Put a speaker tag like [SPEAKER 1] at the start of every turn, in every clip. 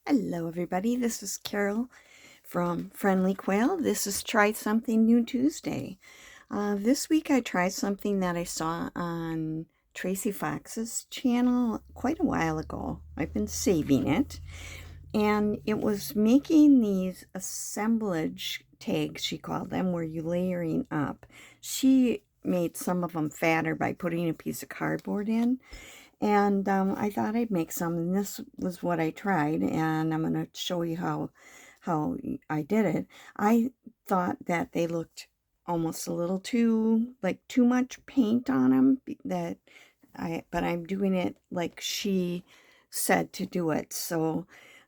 [SPEAKER 1] Hello everybody, this is Carol from Friendly Quail. This is Try Something New Tuesday. This week I tried something that I saw on Tracey Fox's channel quite a while ago. I've been saving it. And it was making these assemblage tags, she called them, where you layering up. She made some of them fatter by putting a piece of cardboard in. And I thought I'd make some, and this was what I tried, and I'm going to show you how I did it. I thought that they looked almost a little too much paint on them, but I'm doing it like she said to do it. So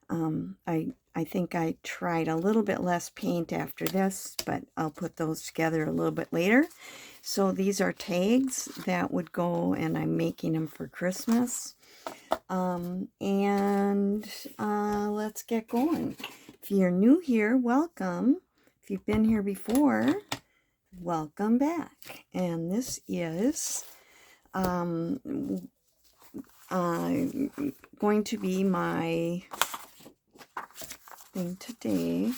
[SPEAKER 1] I think I tried a little bit less paint after this, but I'll put those together a little bit later. So these are tags that would go, and I'm making them for Christmas. Let's get going. If you're new here, welcome. If you've been here before, welcome back. And this is going to be my thing today.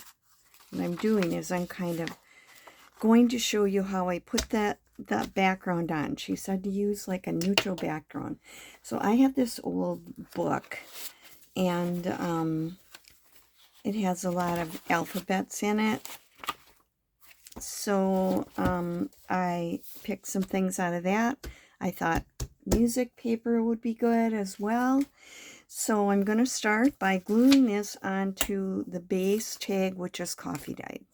[SPEAKER 1] What I'm doing is I'm kind of going to show you how I put that background on. She said to use like a neutral background. So I have this old book, and it has a lot of alphabets in it. So I picked some things out of that. I thought music paper would be good as well. So I'm going to start by gluing this onto the base tag, which is coffee dyed.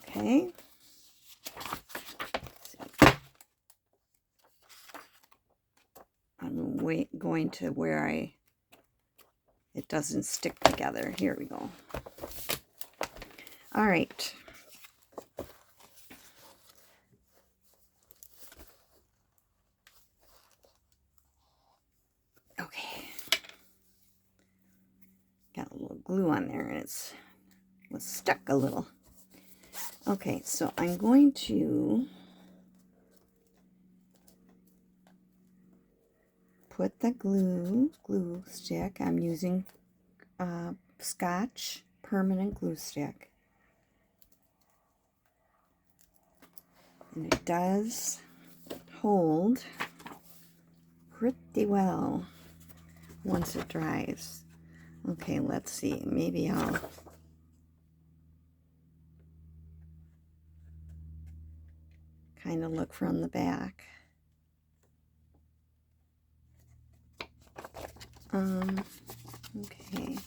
[SPEAKER 1] Okay. I'm going to where it doesn't stick together. Here we go. All right. Okay. Got a little glue on there, and it was stuck a little. Okay, so I'm going to put the glue stick. I'm using Scotch permanent glue stick. And it does hold pretty well once it dries. Okay, let's see. Maybe I'll kind of look from the back. Okay.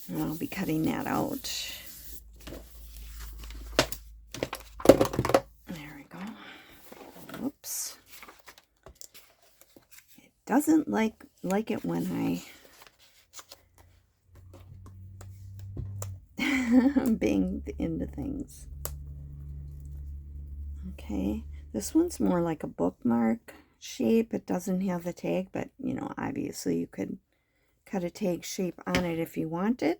[SPEAKER 1] And I'll be cutting that out. There we go. Whoops. It doesn't like it when I bang into things. Okay, this one's more like a bookmark shape. It doesn't have the tag, but you know, obviously you could cut a tag shape on it if you wanted.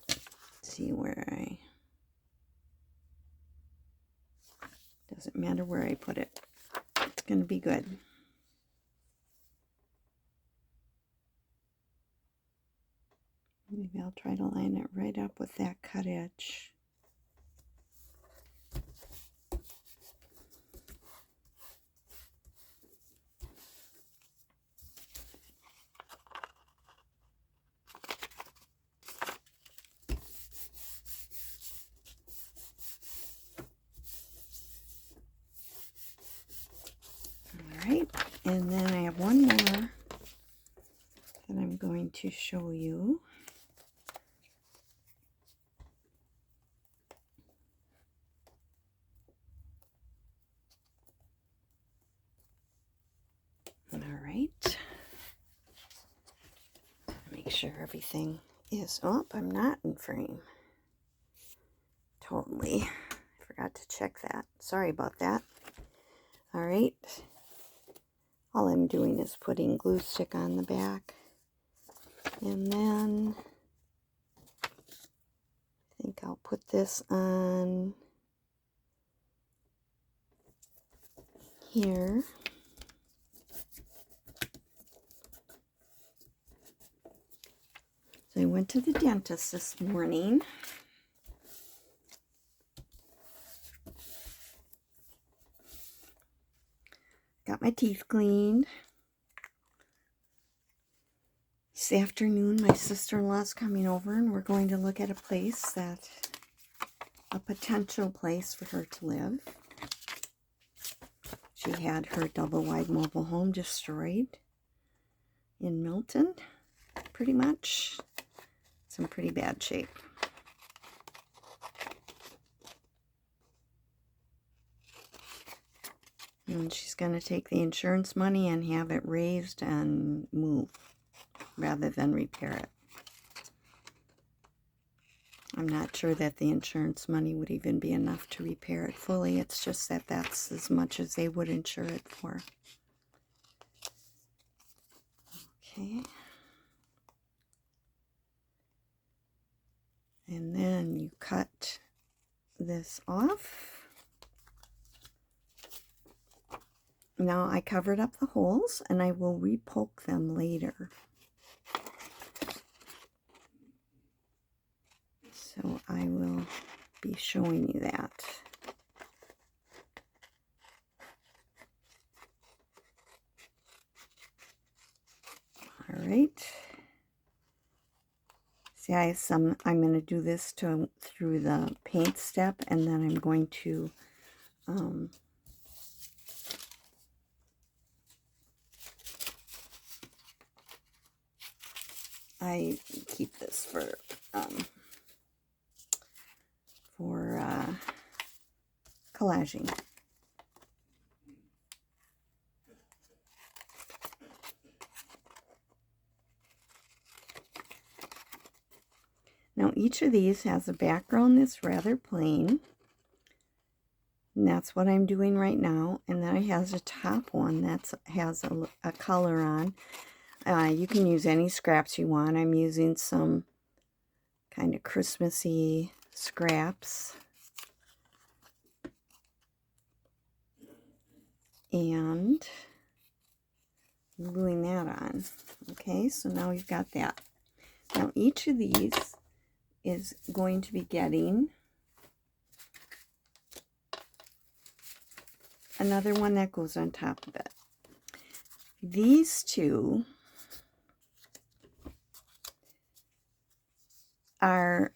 [SPEAKER 1] Let's see where doesn't matter where I put it. It's going to be good. Maybe I'll try to line it right up with that cut edge. Alright, and then I have one more that I'm going to show you. Alright. Make sure everything is up. I'm not in frame. Totally. I forgot to check that. Sorry about that. Alright. All I'm doing is putting glue stick on the back. And then I think I'll put this on here. So I went to the dentist this morning. Got my teeth cleaned. This afternoon, my sister-in-law's coming over, and we're going to look at a potential place for her to live. She had her double-wide mobile home destroyed in Milton, pretty much. It's in pretty bad shape. And she's going to take the insurance money and have it raised and move rather than repair it. I'm not sure that the insurance money would even be enough to repair it fully. It's just that that's as much as they would insure it for. Okay. And then you cut this off. Now I covered up the holes and I will repoke them later. So I will be showing you that. All right. See, I have some, I'm going to do this through the paint step, and then I'm going to I keep this for collaging. Now each of these has a background that's rather plain, and that's what I'm doing right now. And then it has a top one that has a color on. You can use any scraps you want. I'm using some kind of Christmassy scraps. And gluing that on. Okay, so now we've got that. Now each of these is going to be getting another one that goes on top of it. These two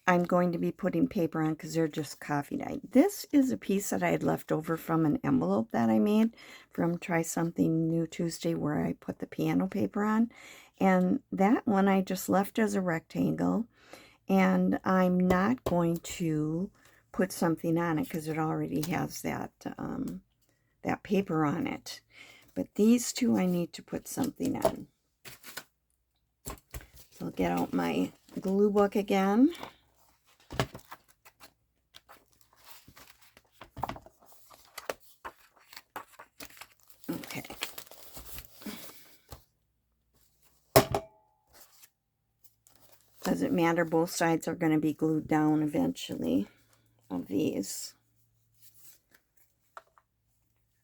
[SPEAKER 1] I'm going to be putting paper on because they're just coffee dyed. This is a piece that I had left over from an envelope that I made from Try Something New Tuesday, where I put the piano paper on. And that one I just left as a rectangle. And I'm not going to put something on it because it already has that, that paper on it. But these two I need to put something on. So I'll get out my glue book again. Okay. Doesn't matter, both sides are going to be glued down eventually of these.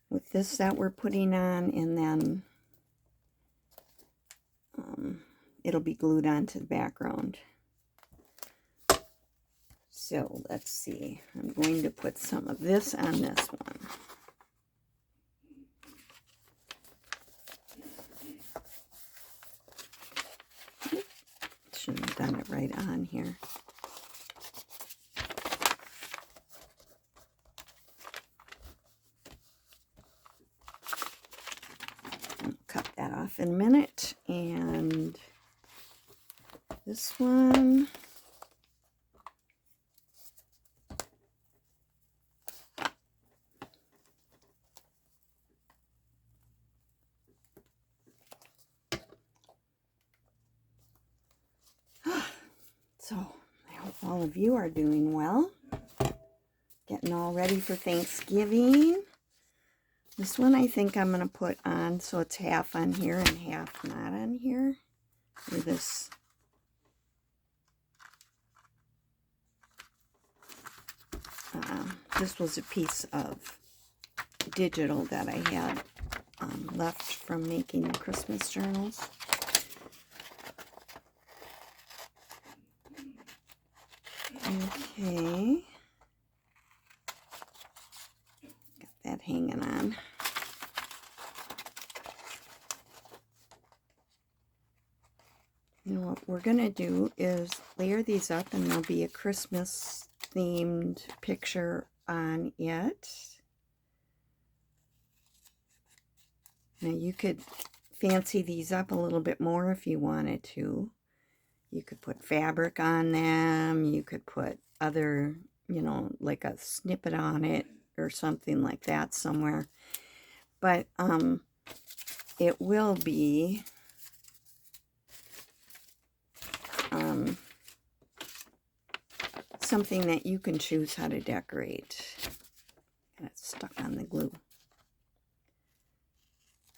[SPEAKER 1] With this that we're putting on, and then it'll be glued onto the background. So let's see, I'm going to put some of this on this one. Shouldn't have done it right on here. I'll cut that off in a minute. And this one, so I hope all of you are doing well, getting all ready for Thanksgiving. This one I think I'm going to put on so it's half on here and half not on here. Or this. This was a piece of digital that I had left from making the Christmas journals. Okay. Got that hanging on. You know what we're going to do is layer these up, and there'll be a Christmas themed picture on it. Now you could fancy these up a little bit more if you wanted to. You could put fabric on them. You could put other, you know, like a snippet on it or something like that somewhere. But it will be something that you can choose how to decorate. And it's stuck on the glue.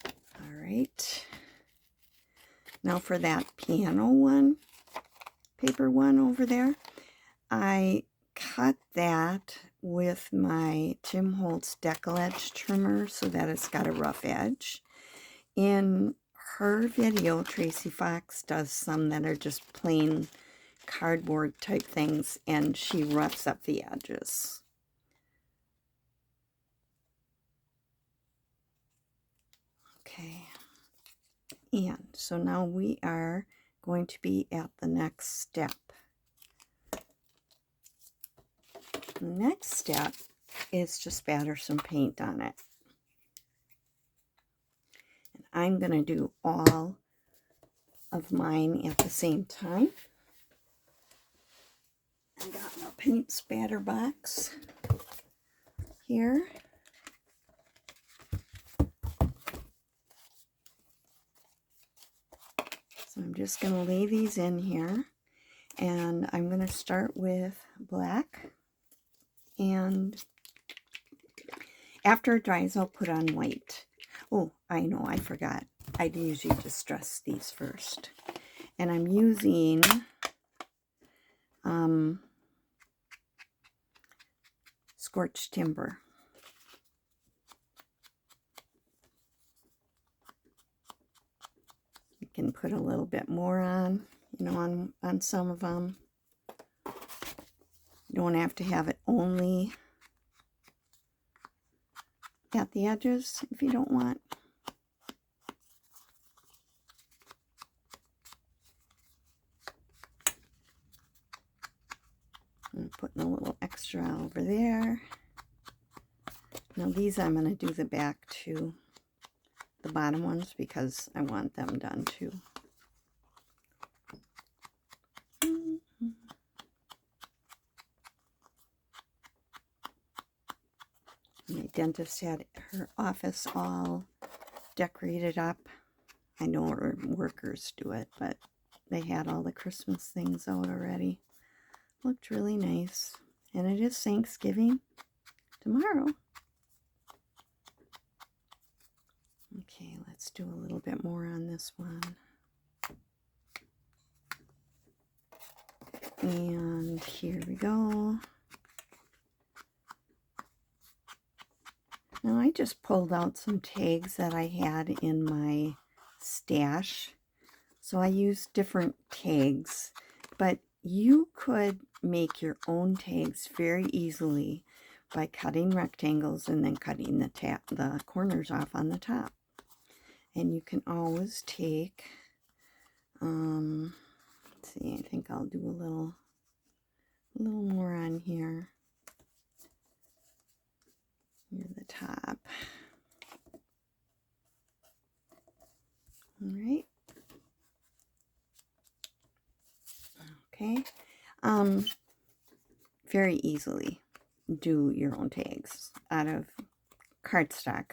[SPEAKER 1] All right. Now for that piano one, paper one over there, I cut that with my Tim Holtz decal edge trimmer so that it's got a rough edge. In her video, Tracey Fox does some that are just plain cardboard type things, and she roughs up the edges. Okay. And so now we are going to be at the next step. The next step is to spatter some paint on it. And I'm going to do all of mine at the same time. I got my paint spatter box here. So I'm just going to lay these in here, and I'm going to start with black, and after it dries I'll put on white. Oh, I know, I forgot. I usually distress these first, and I'm using scorched timber. You can put a little bit more on, you know, on some of them. You don't have to have it only at the edges if you don't want. I'm putting a little extra over there. Now these I'm going to do the back too, the bottom ones, because I want them done too. My dentist had her office all decorated up. I know her workers do it, but they had all the Christmas things out already. Looked really nice. And it is Thanksgiving tomorrow. Okay, let's do a little bit more on this one. And here we go. Now I just pulled out some tags that I had in my stash. So I used different tags, but you could make your own tags very easily by cutting rectangles and then cutting the corners off on the top. And you can always take, let's see, I think I'll do a little more on here. Near the top. All right. Okay. Very easily do your own tags out of cardstock,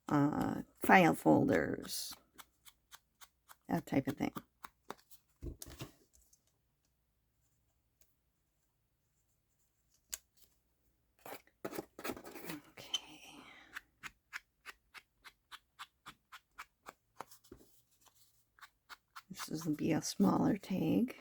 [SPEAKER 1] file folders, that type of thing. This will be a smaller tag.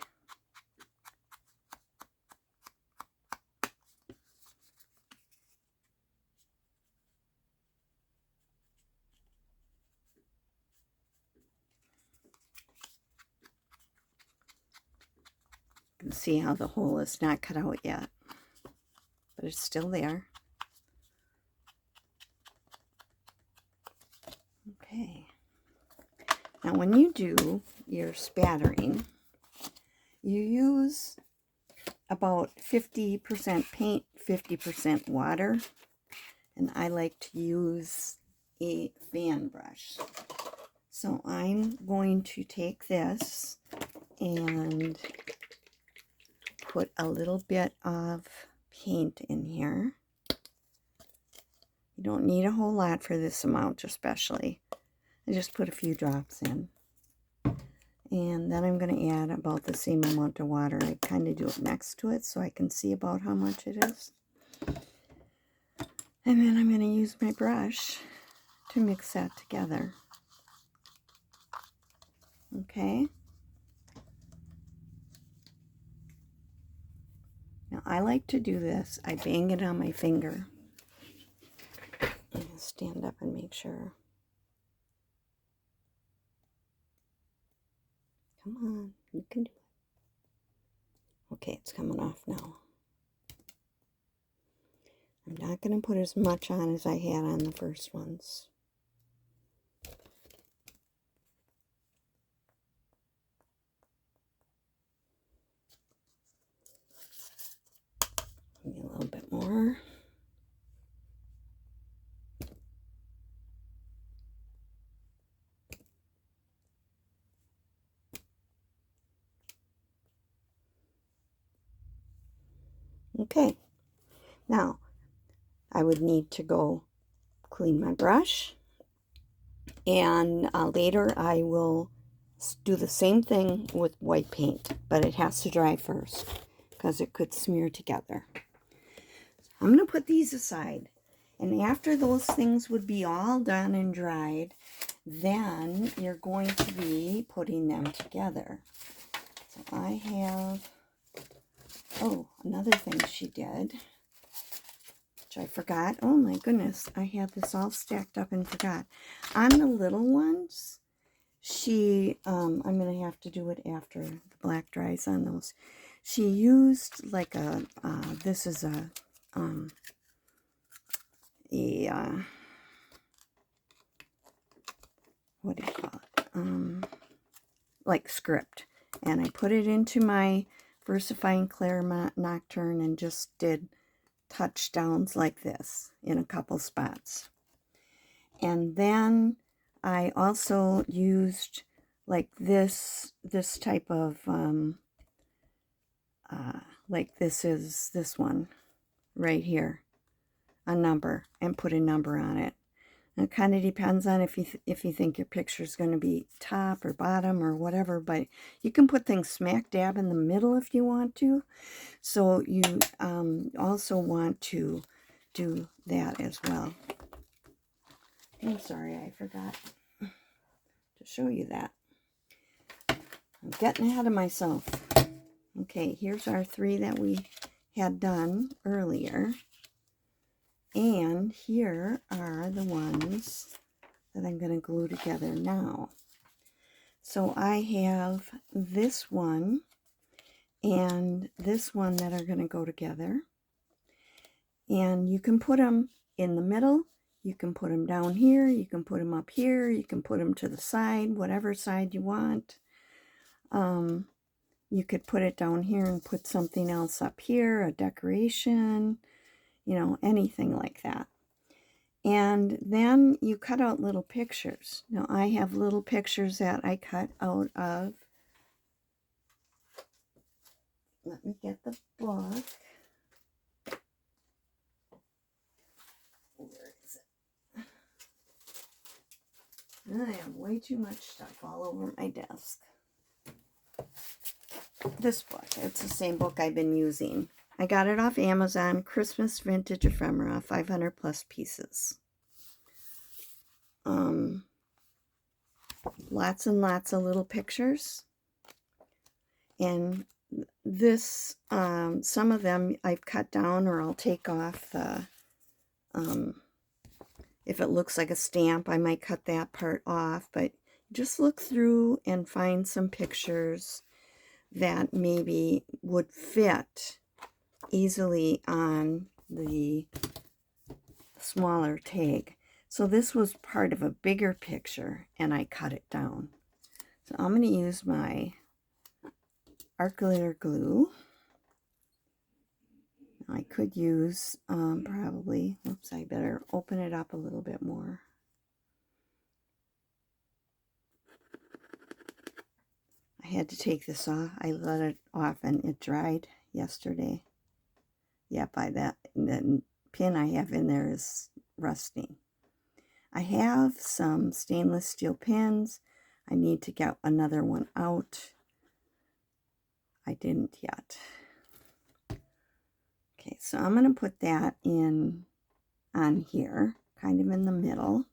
[SPEAKER 1] can see how the hole is not cut out yet, but it's still there. Okay. Now when you do your spattering, you use about 50% paint, 50% water, and I like to use a fan brush. So I'm going to take this and put a little bit of paint in here. You don't need a whole lot for this amount especially. I just put a few drops in. And then I'm going to add about the same amount of water. I kind of do it next to it so I can see about how much it is. And then I'm going to use my brush to mix that together. Okay. Now I like to do this. I bang it on my finger. I'm going to stand up and make sure. Come on, you can do it. Okay, it's coming off now. I'm not going to put as much on as I had on the first ones. Maybe a little bit more. Okay, now I would need to go clean my brush, and later I will do the same thing with white paint, but it has to dry first because it could smear together. I'm going to put these aside, and after those things would be all done and dried, then you're going to be putting them together. So I have, oh, another thing she did, which I forgot. Oh my goodness, I had this all stacked up and forgot. On the little ones, she, I'm going to have to do it after the black dries on those. She used like a, this is a what do you call it? Like script. And I put it into my Versifying Claremont Nocturne and just did touchdowns like this in a couple spots. And then I also used like this type of, like this is this one right here, a number, and put a number on it. It kind of depends on if you think your picture is going to be top or bottom or whatever, but you can put things smack dab in the middle if you want to. So you also want to do that as well. I'm sorry, I forgot to show you that. I'm getting ahead of myself. Okay, here's our 3 that we had done earlier. And here are the ones that I'm going to glue together now. So I have this one and this one that are going to go together. And you can put them in the middle. You can put them down here. You can put them up here. You can put them to the side, whatever side you want. You could put it down here and put something else up here, a decoration, you know, anything like that. And then you cut out little pictures. Now I have little pictures that I cut out of, let me get the book. Where is it? I have way too much stuff all over my desk. This book, it's the same book I've been using. I got it off Amazon, Christmas Vintage Ephemera, 500 plus pieces. Lots and lots of little pictures. And this, some of them I've cut down, or I'll take off the, if it looks like a stamp, I might cut that part off. But just look through and find some pictures that maybe would fit easily on the smaller tag. So this was part of a bigger picture, and I cut it down. So I'm going to use my art glitter glue. I could use probably, oops, I better open it up a little bit more. I had to take this off. I let it off and it dried yesterday. Yeah, by that, the pin I have in there is rusting. I have some stainless steel pins. I need to get another one out. I didn't yet. Okay, so I'm going to put that in on here, kind of in the middle.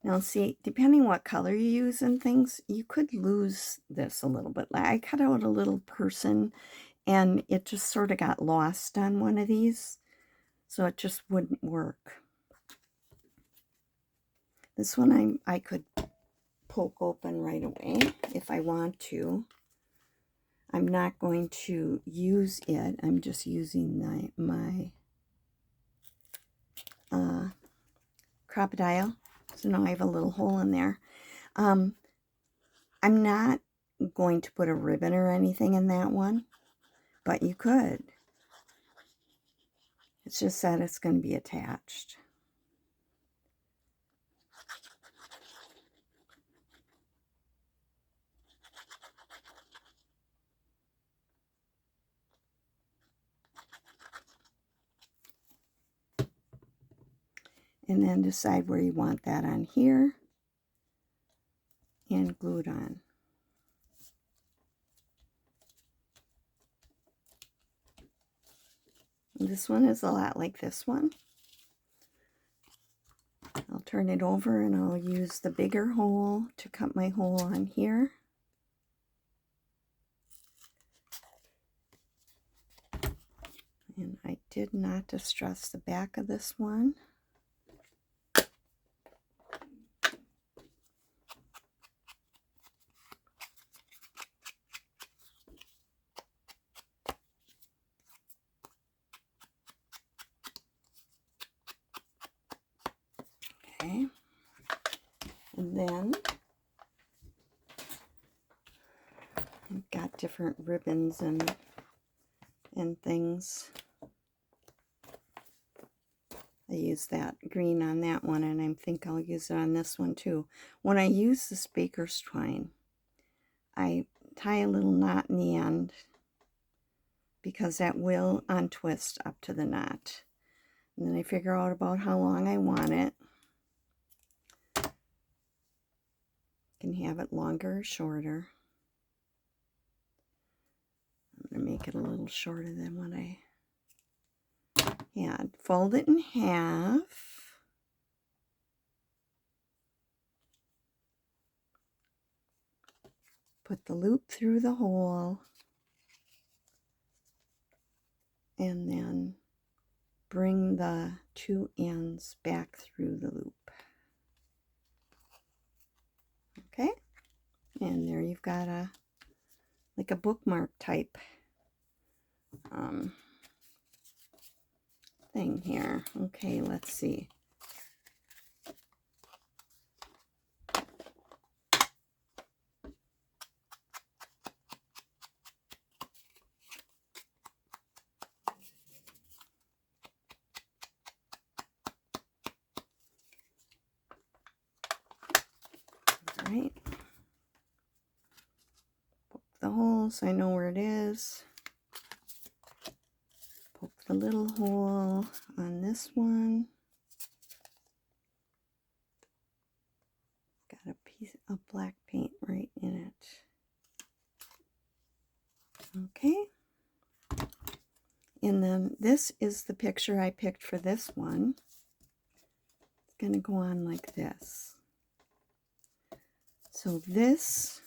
[SPEAKER 1] Now see, depending what color you use and things, you could lose this a little bit. Like I cut out a little person and it just sort of got lost on one of these, so it just wouldn't work. This one I could poke open right away if I want to. I'm not going to use it. I'm just using my crocodile. So now I have a little hole in there. I'm not going to put a ribbon or anything in that one, but you could. It's just that it's going to be attached. And then decide where you want that on here and glue it on. This one is a lot like this one. I'll turn it over and I'll use the bigger hole to cut my hole on here. And I did not distress the back of this one. Okay. And then I've got different ribbons and things. I use that green on that one, and I think I'll use it on this one too. When I use this baker's twine, I tie a little knot in the end because that will untwist up to the knot. And then I figure out about how long I want it. Can have it longer or shorter. I'm going to make it a little shorter than what I had. Fold it in half. Put the loop through the hole. And then bring the two ends back through the loop. Okay, and there you've got like a bookmark type thing here. Okay, let's see. All right. Poke the hole so I know where it is. Poke the little hole on this one. Got a piece of black paint right in it. Okay. And then this is the picture I picked for this one. It's going to go on like this. So this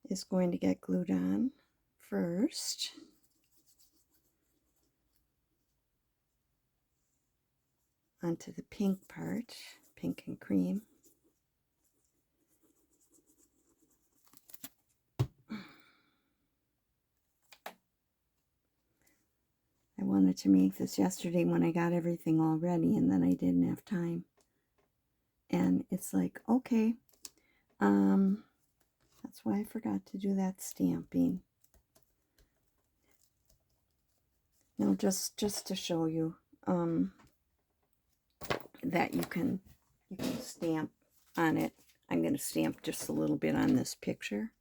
[SPEAKER 1] is going to get glued on first. Onto the pink part. pink and cream. I wanted to make this yesterday when I got everything all ready, and then I didn't have time. And it's like, okay, that's why I forgot to do that stamping. Now, just to show you that you can stamp on it. I'm going to stamp just a little bit on this picture.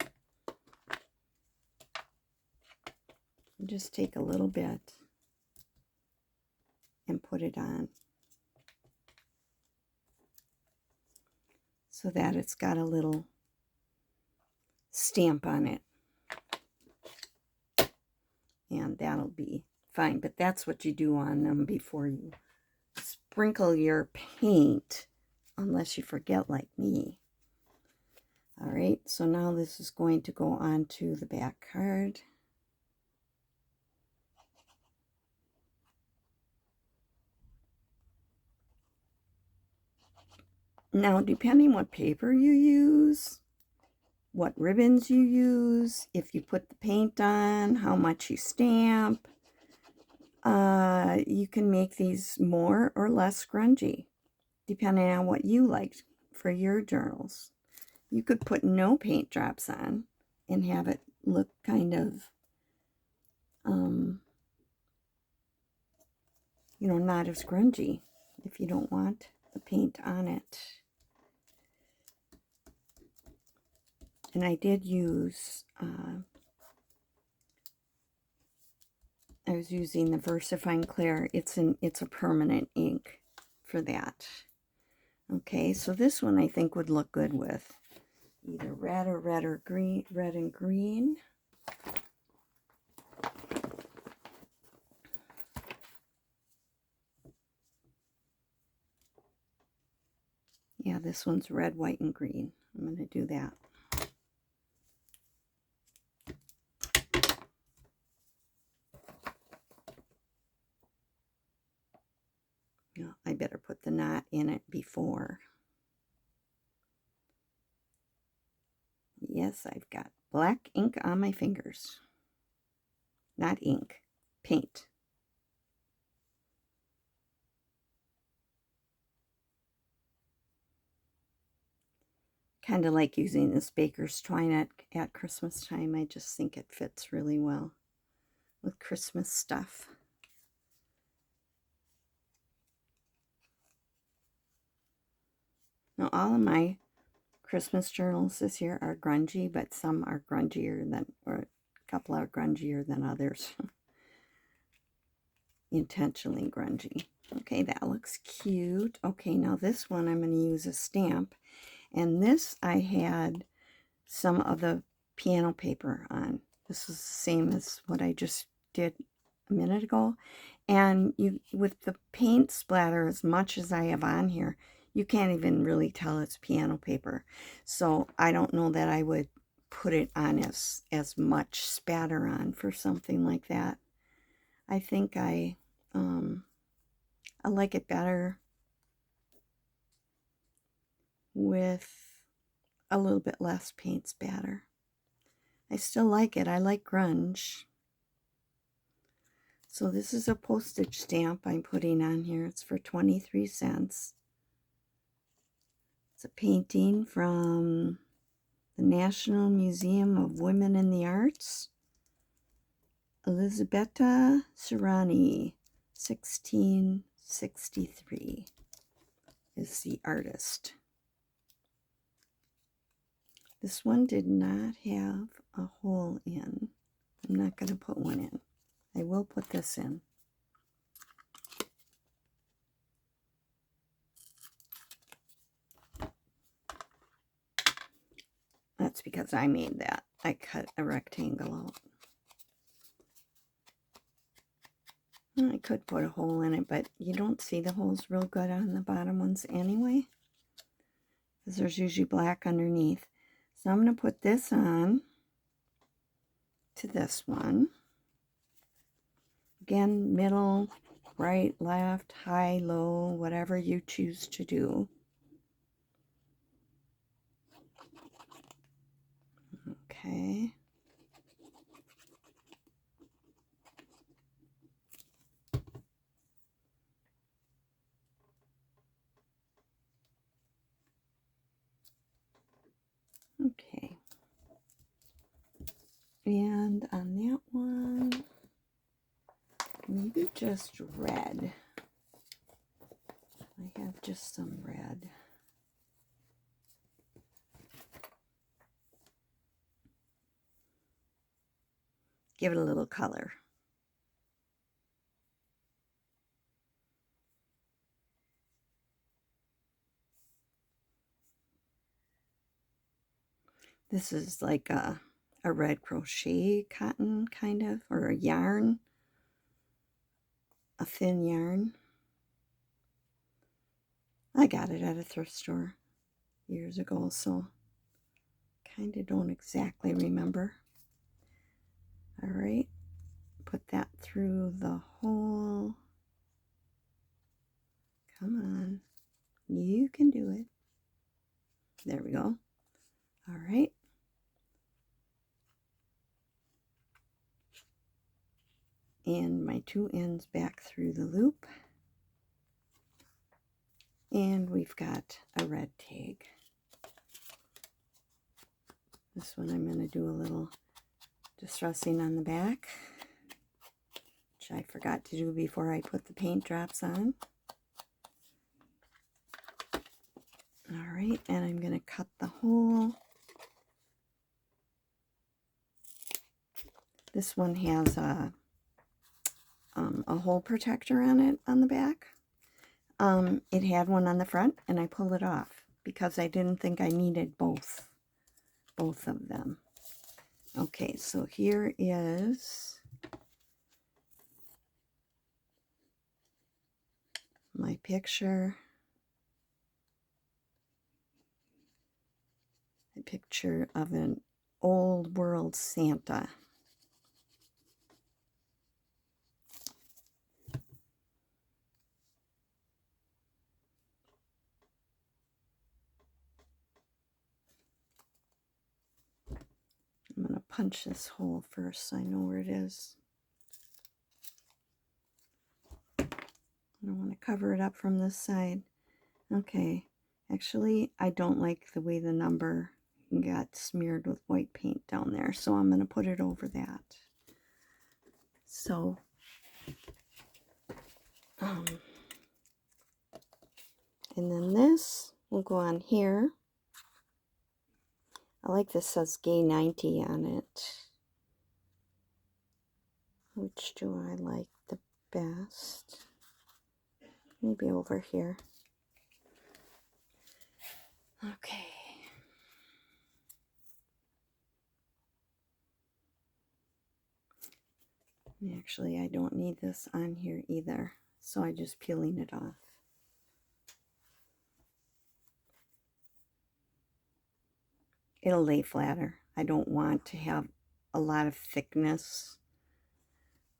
[SPEAKER 1] Just take a little bit and put it on so that it's got a little stamp on it. And that'll be fine, but that's what you do on them before you sprinkle your paint, unless you forget like me. All right, so now this is going to go onto the back card. Now, depending what paper you use, what ribbons you use, if you put the paint on, how much you stamp, you can make these more or less grungy, depending on what you like for your journals. You could put no paint drops on and have it look kind of, you know, not as grungy if you don't want the paint on it. And I did use, I was using the VersaFine Clear. It's a permanent ink for that. Okay, so this one I think would look good with either red or green, red and green. Yeah, this one's red, white, and green. I'm going to do that. I better put the knot in it before. Yes, I've got black ink on my fingers. Not ink, paint. Kind of like using this baker's twine at Christmas time. I just think it fits really well with Christmas stuff. Now, all of my Christmas journals this year are grungy, but some are grungier than, or a couple are grungier than others. Intentionally grungy. Okay, that looks cute. Okay, now this one I'm going to use a stamp. And this I had some of the piano paper on. This is the same as what I just did a minute ago. And you, with the paint splatter as much as I have on here, you can't even really tell it's piano paper. So I don't know that I would put it on as much spatter on for something like that. I think I like it better with a little bit less paint spatter. I still like it. I like grunge. So this is a postage stamp I'm putting on here. It's for 23 cents. It's a painting from the National Museum of Women in the Arts. Elisabetta Serrani, 1663 is the artist. This one did not have a hole in. I'm not going to put one in. I will put this in. That's because I made that. I cut a rectangle out. I could put a hole in it, but you don't see the holes real good on the bottom ones anyway, because there's usually black underneath. So I'm going to put this on to this one. Again, middle, right, left, high, low, whatever you choose to do. Okay. Okay. And on that one, maybe just red. I have just some red. Give it a little color. This is like a red crochet cotton kind of, or a yarn, a thin yarn. I got it at a thrift store years ago, so kind of don't exactly remember. All right, put that through the hole. Come on, you can do it. There we go. All right. And my 2 ends back through the loop. And we've got a red tag. This one I'm going to do a little distressing on the back, which I forgot to do before I put the paint drops on. All right, and I'm going to cut the hole. This one has a hole protector on it on the back. It had one on the front, and I pulled it off because I didn't think I needed both of them. Okay, so here is my picture. A picture of an old world Santa. I'm going to punch this hole first so I know where it is. I don't want to cover it up from this side. Okay, actually I don't like the way the number got smeared with white paint down there, so I'm going to put it over that. So, and then this will go on here. I like this says Gay 90 on it. Which do I like the best? Maybe over here. Okay. Actually, I don't need this on here either, so I'm just peeling it off. It'll lay flatter. I don't want to have a lot of thickness.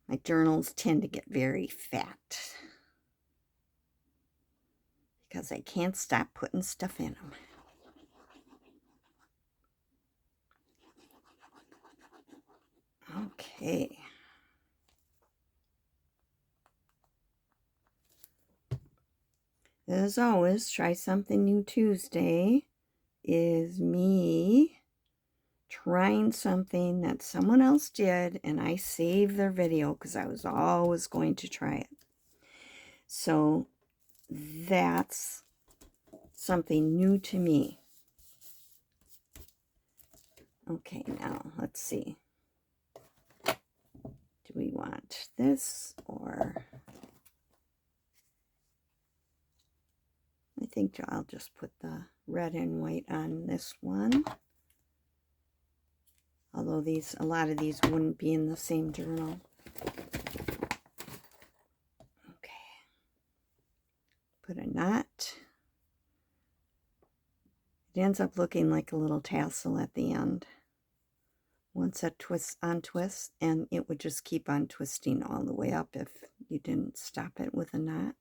[SPEAKER 1] My journals tend to get very fat because I can't stop putting stuff in them. Okay. As always, Try Something New Tuesday is me trying something that someone else did, and I saved their video because I was always going to try it. So that's something new to me. Okay, now let's see. Do we want this, or I think I'll just put the red and white on this one. Although a lot of these wouldn't be in the same journal. Okay. Put a knot. It ends up looking like a little tassel at the end. Once that twists, and it would just keep on twisting all the way up if you didn't stop it with a knot.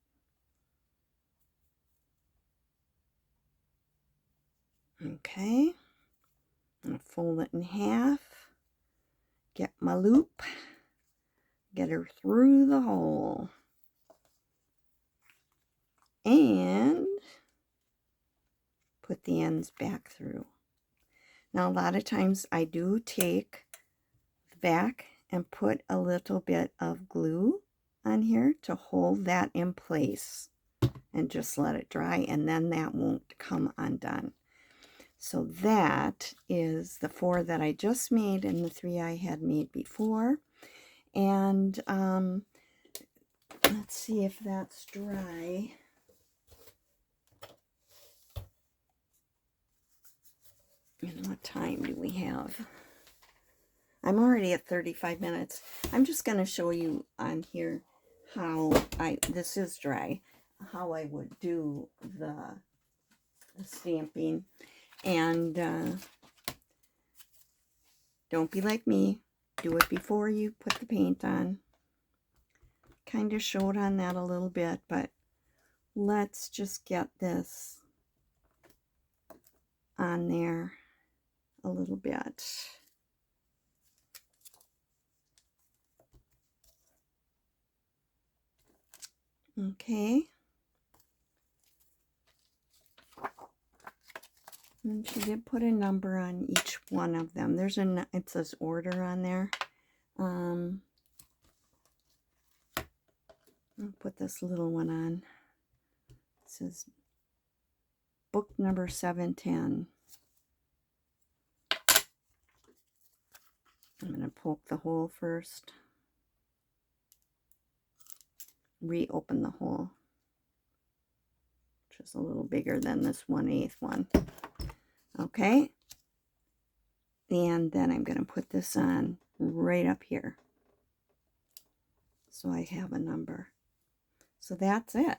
[SPEAKER 1] Okay. I'm going to fold it in half, get my loop, get her through the hole, and put the ends back through. Now, a lot of times I do take the back and put a little bit of glue on here to hold that in place and just let it dry, and then that won't come undone. So that is the 4 that I just made and the 3 I had made before. And let's see if that's dry. And what time do we have? I'm already at 35 minutes. I'm just going to show you on here how this is dry, how I would do the stamping. And don't be like me. Do it before you put the paint on. Kind of showed on that a little bit, but let's just get this on there a little bit. Okay. And she did put a number on each one of them. There's it says order on there. I'll put this little one on. It says book number 710. I'm going to poke the hole first. Reopen the hole, which is a little bigger than this 1/8 one. Okay. And then I'm going to put this on right up here, so I have a number. So that's it.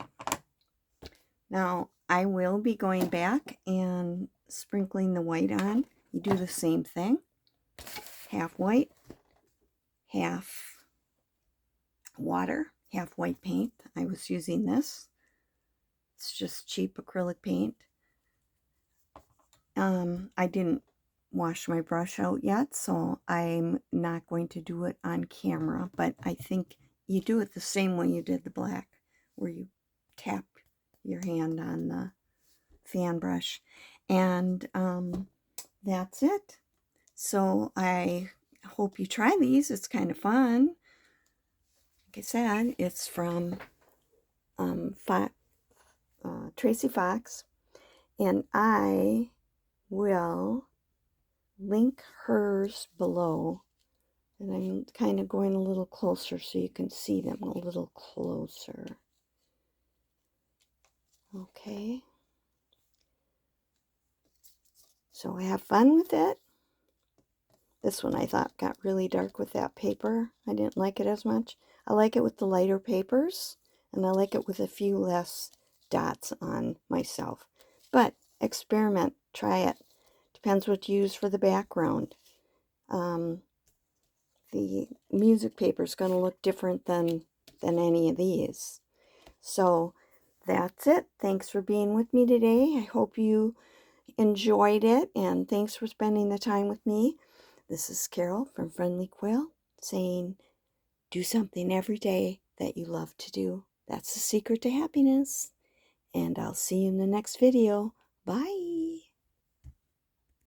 [SPEAKER 1] Now I will be going back and sprinkling the white on. You do the same thing. Half white, half water, half white paint. I was using this. It's just cheap acrylic paint. I didn't wash my brush out yet, so I'm not going to do it on camera, but I think you do it the same way you did the black, where you tap your hand on the fan brush. And that's it. So I hope you try these. It's kind of fun. Like I said, it's from Tracey Fox, and I will link hers below. And I'm kind of going a little closer so you can see them a little closer. Okay. So have fun with it. This one I thought got really dark with that paper. I didn't like it as much. I like it with the lighter papers, and I like it with a few less dots on myself. But experiment, try it. Depends what you use for the background. The music paper is going to look different than any of these. So that's it. Thanks for being with me today. I hope you enjoyed it, and thanks for spending the time with me. This is Carol from Friendly Quill saying, do something every day that you love to do. That's the secret to happiness. And I'll see you in the next video. Bye.